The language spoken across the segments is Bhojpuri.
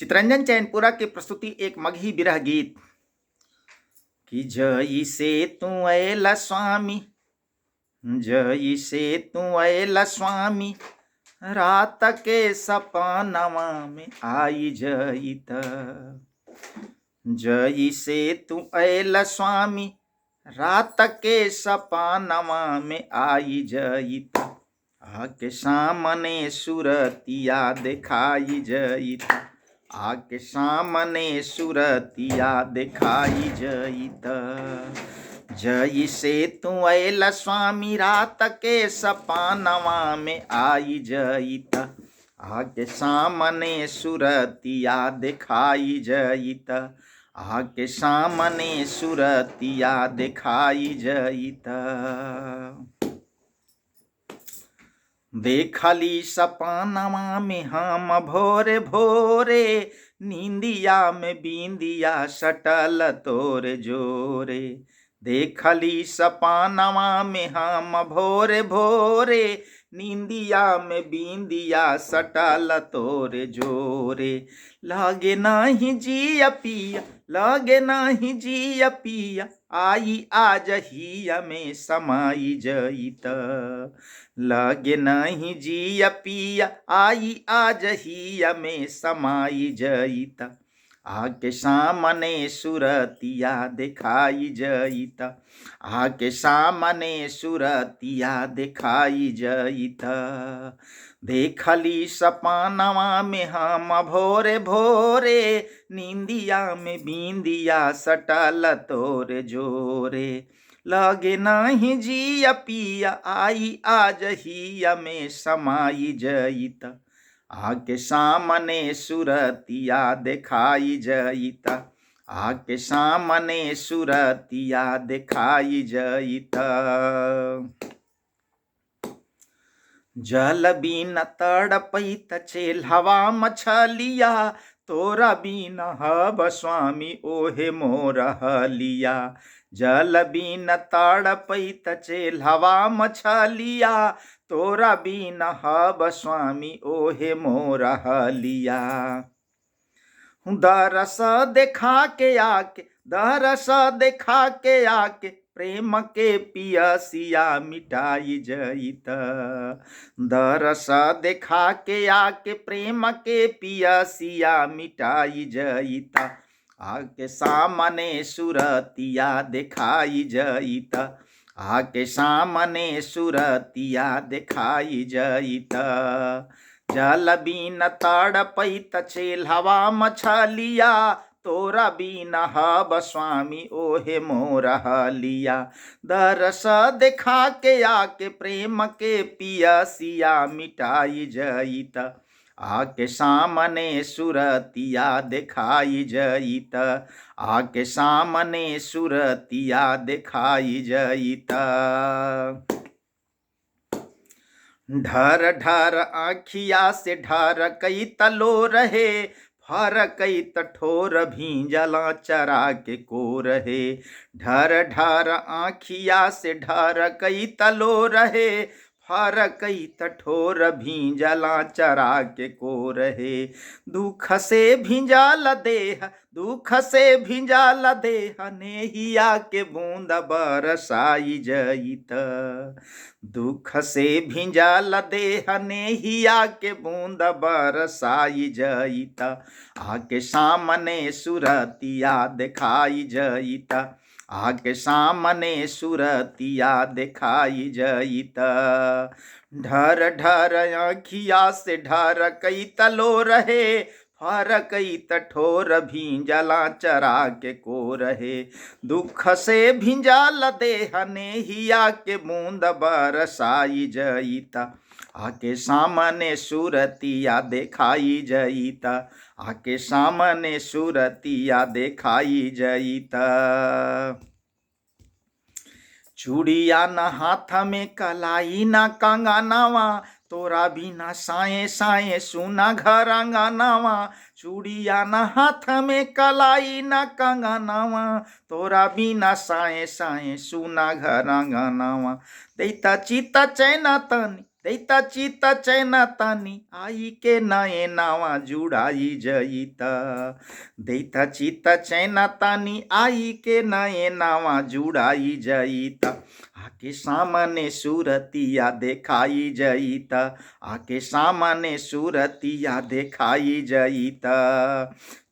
चितरंजन चैनपुरा की प्रस्तुति एक मगही बिरह गीत कि जई से तू अयला स्वामी, जई से तू अयला स्वामी, रात के सपनवा में आई जईत। जई से तू अयला स्वामी, रात के सपनवा में आई जईत। आके सामने सुरतिया दिखाई जईत, आके सामने सुरतिया दिखाई जईत। जई से तू अयला स्वामी, रात के सपनवा में आई जईत। आके सामने सुरतिया दिखाई जईत, आके सामने सुरतिया दिखाई जईत। देखली सपनवा में हम भोरे भोरे, नींदिया में बिंदिया सटल तोर जोरे। देखली सपनवा में हम भोरे भोरे, नींदिया में बिंदिया सटल तोर जोरे। लागे नहीं जिया पिया, लागे नहीं जिया पिया, आई आज हिया में समाई जईत। लागे नहीं जिया पिया, आई आज हिया में समाई जईत। आके सामने सुरतिया दिखाई जईत, आके सामने सुरतिया दिखाई जईत। देखली सपनवा में हम भोरे भोरे, नींदिया में बिंदिया सटल तोर जोरे। लगे नहीं जिया पिया, आई आज हिया में समाई जईत। आके सामने सुरतिया दिखाई जईत, आके सामने सुरतिया दिखाई जईत। जल बिना तड़पैत चेल्हवा मछलिया, तोरा बिना हब स्वामी ओहे मोर हलिया। जल बिना तड़पैत चेल्हवा मछलिया, तोरा बिना हब स्वामी ओहे मोर हलिया। दरस देखा के आके, दरस देखा के आके, प्रेम के पियसिया मिटाई जईत। दरस देखा के आके, प्रेम के पियसिया मिटाई जईत। आके सामने सुरतिया दिखाई जईत, आके सामने सुरतिया दिखाई जईत। जल बिन तड़पैत चेल्हवा मछलिया, तोरा बिना हब स्वामी ओहे मोर हलिया। दरस देखा के आके, प्रेम के पियसिया मिटाई जईत। आके सामने सुरतिया दिखाई जईत, आके सामने सुरतिया दिखाई जईत। ढर ढर आँखिया से ढर कई तलो रहे, फर कई तठोर भींजला चरा के को रहे। ढर ढर आँखिया से ढर कई तलो रहे, फर कई तठोर भींजला चरा के को रहे। दुख से भिंजाल देह, दुख से भिंजाल देह, नेहिया के बूंद बरसाई जईत। दुख से भिंजाल देह, नेहिया के बूंद बरसाई जईत। आके सामने सुरतिया दिखाई जईत, आके सामने सुरतिया दिखाई जईत। ढर ढर आँखिया से ढर कई तलो रहे, फर कई तठोर भींजला चरा के को रहे। दुख से भिंजाल देह, नेहिया के बूंद बरसाई जईत। आके सामने सुरतिया दिखाई जईत, आके सामने सुरतिया दिखाई जईत। चूड़िया न हाथ में कलाई न कंगनवा, तोरा बिना साए साए सुना घर अंगनवा। चूड़िया न हाथ में कलाई न कंगनवा, तोरा बिना साए साए सुना घर अंगनवा। दैता चिता चैना तनी, दैता चीता चैना तानी आई के नए नावा जुड़ाई जईता। दैता चीता चैना तानी आई के नए नावा जुड़ाई जईता। आके सामने सूरतिया देखाई जईता। आके सामने सूरतिया देखाई जईता।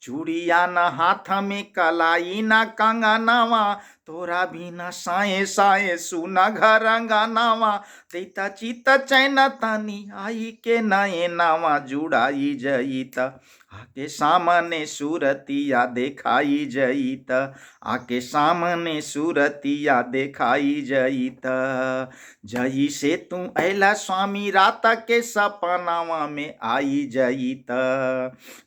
चूड़िया न हाथ में कलाई न कंगनवा, तोरा बिना साए साए सुना घर अंगनावा। दैता चीता चैना तानी आई के नए नावा जुड़ाई जईता। आके सामने सूरतिया देखाई जईता। आके सामने सूरतिया देखाई जईता। जई से तू अला स्वामी रात के सपनावा में आई जईता।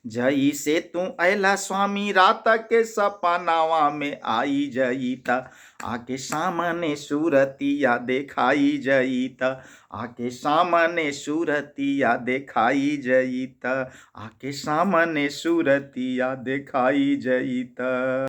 जई से तू अला स्वामी रात के सपनावा में आई जईता। आके सामने सूरतिया देखाई जईता। आके सामने सूरतिया देखाई जईता। आके सामने सूरतिया देखाई जईता।